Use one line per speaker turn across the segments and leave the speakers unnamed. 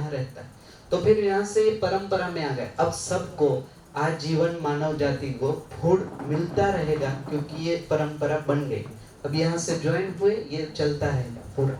यहाँ रहता है। तो फिर यहाँ से ये परंपरा में आ गए। अब सबको आजीवन मानव जाति को फूड मिलता रहेगा क्योंकि ये परंपरा बन गई। अब यहाँ से ज्वाइन हुए, ये चलता रहेगा पूरा।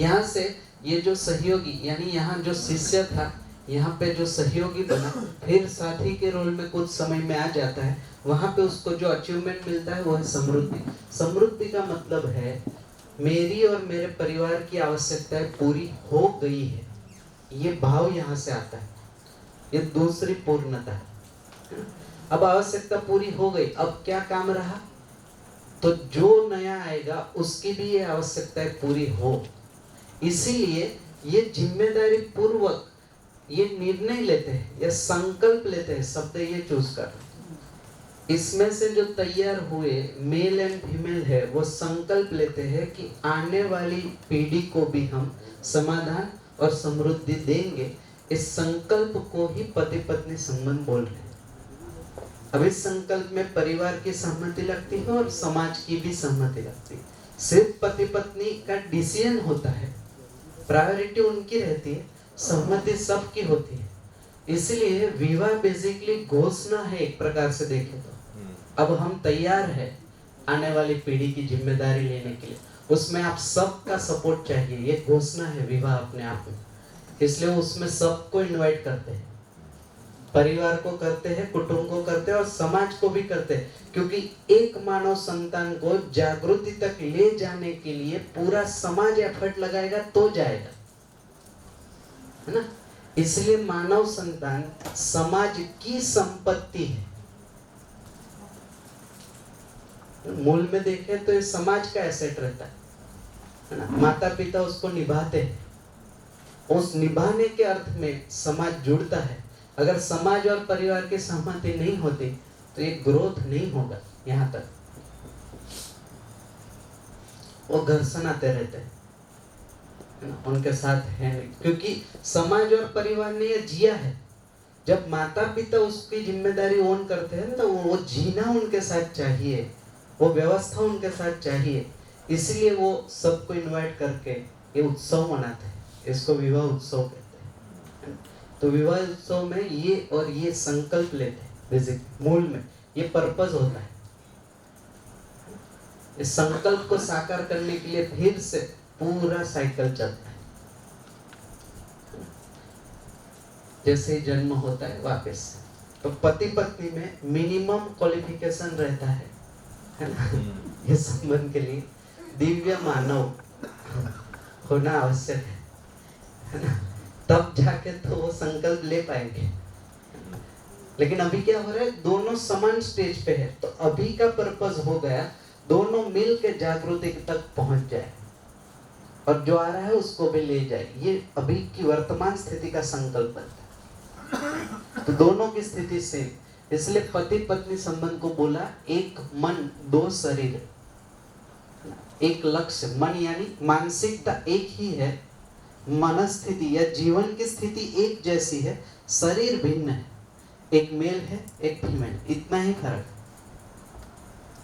यहाँ से ये जो सहयोगी यानी यहाँ जो शिष्य था, यहाँ पे जो सहयोगी बना, फिर साथी के रोल में कुछ समय में आ जाता है। वहाँ पे उसको जो अचीवमेंट मिलता है वो है समृद्धि। समृद्धि का मतलब है मेरी और मेरे परिवार की आवश्यकताएं पूरी हो गई है, ये भाव यहाँ से आता है। ये दूसरी पूर्णता है। अब आवश्यकता पूरी हो गई, अब क्या काम रहा? तो जो नया आएगा उसकी भी ये आवश्यकताएं पूरी हो। इसीलिए ये जिम्मेदारी पूर्वक ये निर्णय लेते हैं या संकल्प लेते हैं, शब्द ये चूज कर। इसमें से जो तैयार हुए मेल एंड फीमेल है वो संकल्प लेते हैं कि आने वाली पीढ़ी को भी हम समाधान और समृद्धि देंगे। इस संकल्प को ही पति पत्नी संबंध बोल रहे हैं। अब इस संकल्प में परिवार की सहमति लगती है और समाज की भी सहमति लगती है। सिर्फ पति पत्नी का डिसीजन होता है, प्रायोरिटी उनकी रहती है, सहमति सबकी होती है। इसलिए विवाह बेसिकली घोषणा है एक प्रकार से देखें तो। अब हम तैयार है आने वाली पीढ़ी की जिम्मेदारी लेने के लिए, उसमें आप सबका सपोर्ट चाहिए। ये घोषणा है विवाह अपने आप में। इसलिए उसमें सबको इनवाइट करते हैं, परिवार को करते हैं, कुटुंब को करते हैं और समाज को भी करते हैं। क्योंकि एक मानव संतान को जागृति तक ले जाने के लिए पूरा समाज एफर्ट लगाएगा तो जाएगा, है ना। इसलिए मानव संतान समाज की संपत्ति है। मूल में देखें तो ये समाज का एसेट रहता है ना। माता पिता उसको निभाते हैं, उस निभाने के अर्थ में समाज जुड़ता है। अगर समाज और परिवार की सहमति नहीं होती तो ये ग्रोथ नहीं होगा। यहाँ तक वो घर्षण आते रहते हैं ना, उनके साथ है नहीं, क्योंकि समाज और परिवार ने ये जिया है। जब माता पिता उसकी जिम्मेदारी ओन करते हैं तो वो जीना उनके साथ चाहिए, वो व्यवस्था उनके साथ चाहिए। इसलिए वो सबको इनवाइट करके ये उत्सव मनाते हैं। इसको विवाह उत्सव कहते हैं। तो विवाह उत्सव में ये और ये संकल्प लेते हैं। बेसिक मूल में ये पर्पस होता है। इस संकल्प को साकार करने के लिए फिर से पूरा साइकिल चलता है। जैसे जन्म होता है वापस, तो पति पत्नी में मिनिमम क्वालिफिकेशन रहता है ना। ये संबंध के लिए दिव्य मानव होना आवश्यक है ना, तब जाके तो वो संकल्प ले पाएंगे। लेकिन अभी क्या हो रहा है, दोनों समान स्टेज पे है। तो अभी का पर्पस हो गया दोनों मिल के जागृति तक पहुंच जाए और जो आ रहा है उसको भी ले जाए। ये अभी की वर्तमान स्थिति का संकल्प है। तो दोनों की स्थिति से, इसलिए पति पत्नी संबंध को बोला एक मन दो शरीर, एक लक्ष्य। मन यानी मानसिकता एक ही है, मनस्थिति या जीवन की स्थिति एक जैसी है, शरीर भिन्न है। एक मेल है एक फीमेल, इतना ही फर्क।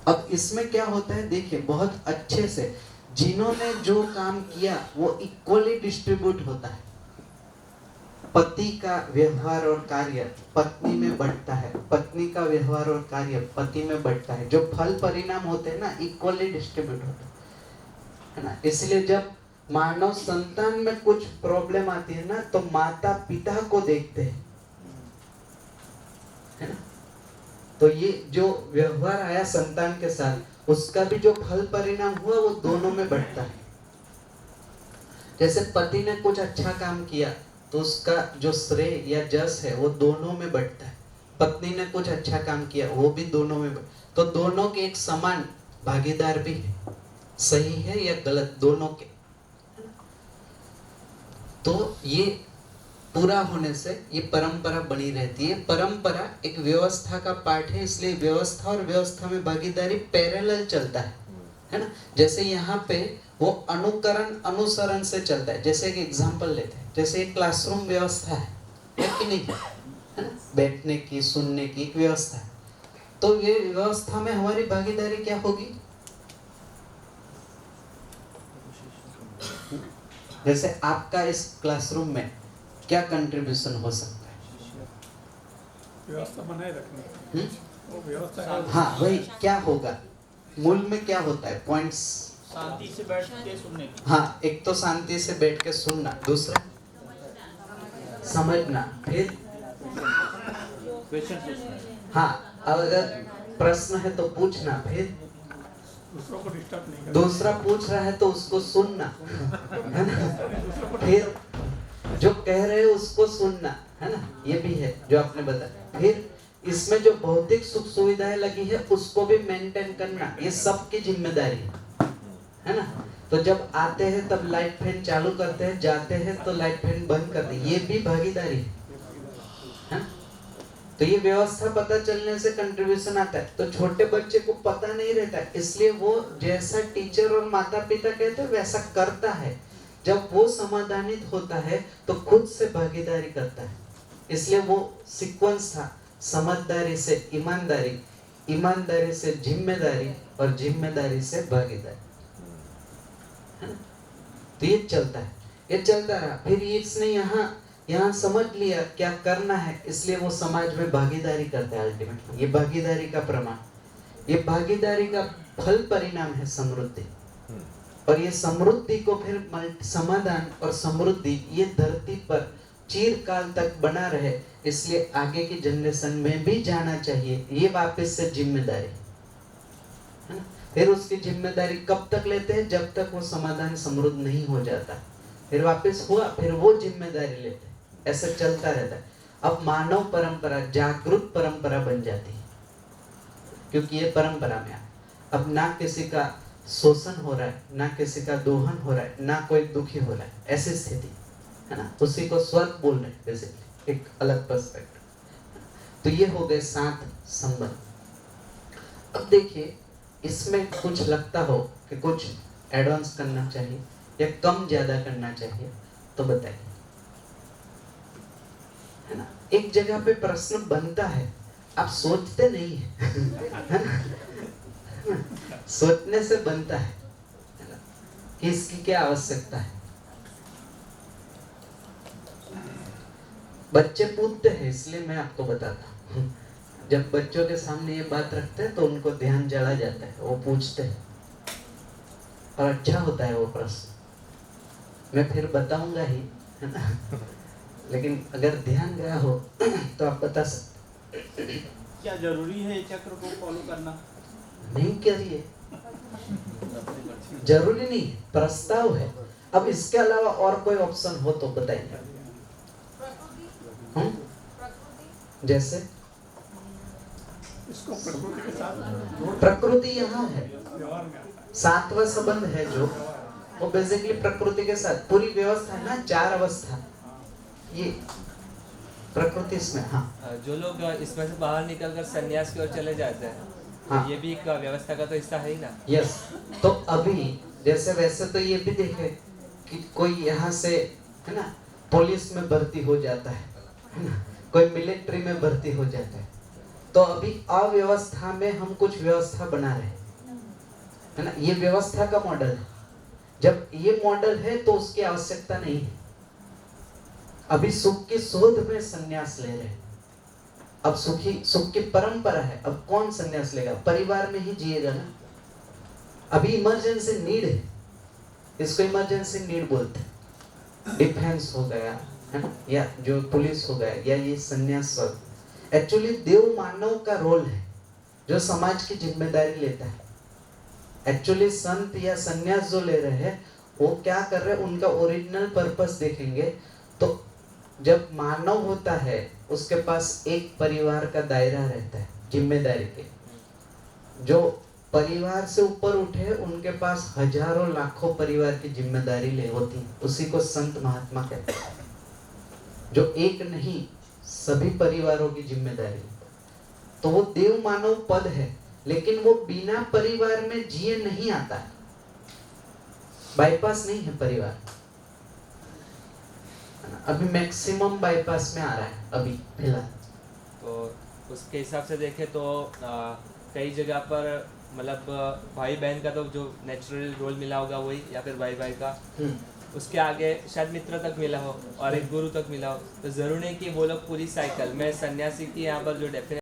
अब इसमें क्या होता है देखिए बहुत अच्छे से, जिन्होंने जो काम किया वो इक्वली डिस्ट्रीब्यूट होता है। पति का व्यवहार और कार्य पत्नी में बढ़ता है, पत्नी का व्यवहार और कार्य पति में बढ़ता है। जो फल परिणाम होते हैं ना इक्वली डिस्ट्रीब्यूट होते हैं, है ना। इसलिए जब मानव संतान में कुछ प्रॉब्लम आती है ना तो माता पिता को देखते हैं, है ना। तो ये जो व्यवहार आया संतान के साथ, उसका भी जो फल परिणाम हुआ वो दोनों में बढ़ता है। जैसे पति ने कुछ अच्छा काम किया तो उसका जो श्रेय या जस है वो दोनों में बढ़ता है। पत्नी ने कुछ अच्छा काम किया वो भी दोनों में तो दोनों के एक समान भागीदार भी है, सही है या गलत दोनों के। तो ये पूरा होने से ये परंपरा बनी रहती है। परंपरा एक व्यवस्था का पार्ट है, इसलिए व्यवस्था और व्यवस्था में भागीदारी पैरेलल चलता है ना। जैसे यहाँ पे वो अनुकरण अनुसरण से चलता है। जैसे एक एग्जांपल लेते हैं, जैसे एक क्लासरूम व्यवस्था है कि नहीं, है ना, बैठने की सुनने की एक व्यवस्था है। तो ये व्यवस्था में हमारी भागीदारी क्या होगी? जैसे आपका इस क्लासरूम में क्या कंट्रीब्यूशन हो सकता है?
व्यवस्था बनाए रखनी, वो व्यवस्था है।
हाँ वही, क्या होगा मूल में, क्या होता है पॉइंट्स?
शांति से बैठ के सुनने की।
हाँ, एक तो शांति से बैठ के सुनना, दूसरा समझना, फिर
क्वेश्चन पूछना।
हाँ, अगर प्रश्न है तो पूछना, फिर
दूसरों को डिस्टर्ब नहीं करना,
दूसरा पूछ रहा है तो उसको सुनना, है ना? फिर जो कह रहे हैं उसको सुनना, है ना? ये भी है जो आपने बताया। फिर इसमें जो भौतिक सुख सुविधाएं लगी है उसको भी मेंटेन करना, ये सबकी जिम्मेदारी है ना? तो जब आते हैं तब लाइट फैन चालू करते हैं, जाते हैं तो लाइट फैन बंद कर दे, ये भी भागीदारी है। तो ये व्यवस्था पता चलने से कंट्रीब्यूशन आता है। तो छोटे बच्चे को पता नहीं रहता, इसलिए वो जैसा टीचर और माता पिता कहते हैं वैसा करता है। जब वो समाधानित होता है तो खुद से भागीदारी करता है। इसलिए वो सीक्वेंस था, समझदारी से ईमानदारी, ईमानदारी से जिम्मेदारी और जिम्मेदारी से भागीदारी, है ना? तो ये चलता है, ये चलता रहा। फिर इसने यहाँ समझ लिया क्या करना है, इसलिए वो समाज में भागीदारी करता है। अल्टीमेटली ये भागीदारी का प्रमाण, ये भागीदारी का फल परिणाम है समृद्धि। और ये समृद्धि को फिर समाधान और समृद्धि ये धरती पर चिरकाल तक बना रहे, इसलिए आगे की जनरेशन में भी जाना चाहिए। ये वापस से जिम्मेदारी है ना? फिर उसकी जिम्मेदारी कब तक लेते हैं? जब तक वो समाधान समृद्ध नहीं हो जाता। फिर वापस हुआ, फिर वो जिम्मेदारी लेते हैं, ऐसा चलता रहता है। अब मानव परंपरा जागरूक परंपरा बन जाती है, क्योंकि ये परंपरा में अब ना किसी का शोषण हो रहा है, ना किसी का दोहन हो रहा है, ना कोई दुखी हो रहा है, ऐसी स्थिति है ना? उसी को स्वर्ग बोल रहे हैं बेसिकली, एक अलग पर्सपेक्टिव। तो ये हो गए 7 संबंध। अब देखिए इसमें कुछ लगता हो कि कुछ एडवांस करना चाहिए या कम ज्यादा करना चाहिए तो बताइए, है ना? एक जगह पे प्रश्न बनता है, आप सोचते नहीं है सोचने से बनता है ना? कि इसकी क्या आवश्यकता है। बच्चे पूछते हैं, इसलिए मैं आपको बताता हूँ। जब बच्चों के सामने ये बात रखते हैं तो उनको ध्यान जला जाता है, वो पूछते हैं और अच्छा होता है वो प्रश्न। मैं फिर बताऊंगा ही, है ना? लेकिन अगर ध्यान गया हो तो आप बता सकते।
क्या जरूरी है चक्र को फॉलो करना?
नहीं करिए, जरूरी नहीं, प्रस्ताव है। अब इसके अलावा और कोई ऑप्शन हो तो बताइए। जैसे
इसको प्रकृति के साथ,
प्रकृति यहाँ है,
व्यवहार में आता है।
7वां संबंध है जो वो बेसिकली प्रकृति के साथ पूरी व्यवस्था है ना, 4 अवस्था ये प्रकृति इसमें। हाँ,
जो लोग इसमें से बाहर निकलकर सन्यास की ओर चले जाते हैं,
हाँ,
ये भी एक व्यवस्था का तो हिस्सा है ही ना।
यस। तो अभी जैसे वैसे तो ये भी देखे कि कोई यहाँ से, है ना, पुलिस में भर्ती हो जाता है ना? कोई मिलिट्री में भर्ती हो जाता है। तो अभी अव्यवस्था में हम कुछ व्यवस्था बना रहे हैं, है ना? ये व्यवस्था का मॉडल है। जब ये मॉडल है तो उसकी आवश्यकता नहीं है। अभी सुख की शोध में संन्यास ले रहे हैं। अब सुख की परंपरा है, अब कौन संन्यास लेगा? परिवार में ही जिएगा ना। अभी इमरजेंसी नीड है, इसको इमरजेंसी नीड बोलते हैं। डिफेंस हो गया, है ना, या जो पुलिस हो गया, या ये संन्यास। एक्चुअली देव मानव का रोल है जो समाज की जिम्मेदारी लेता है। एक्चुअली संत या संन्यास जो ले रहे हैं वो क्या कर रहे हैं, उनका ओरिजिनल पर्पस देखेंगे तो जब मानव होता है उसके पास एक परिवार का दायरा रहता है जिम्मेदारी के। जो परिवार से ऊपर उठे उनके पास हजारों लाखों परिवार की जिम्मेदारी ले होती है, उसी को संत महात्मा कहते हैं। जो एक नहीं, सभी परिवारों की जिम्मेदारी। तो वो देव मानव पद है, लेकिन वो बिना परिवार में जिए नहीं आता है। बाईपास नहीं है परिवार, अभी मैक्सिमम बाईपास में आ रहा है अभी फिलहाल।
तो उसके हिसाब से देखें तो कई जगह पर मतलब भाई बहन का तो जो नेचुरल रोल मिला होगा वही, या फिर भाई भाई का, उसके आगे शायद मित्र तक मिला हो और एक गुरु तक मिला हो, तो ज़रूरी नहीं कि वो लोग पूरी साइकिल में सन्यासी की यहाँ पर जो डेफिनेशन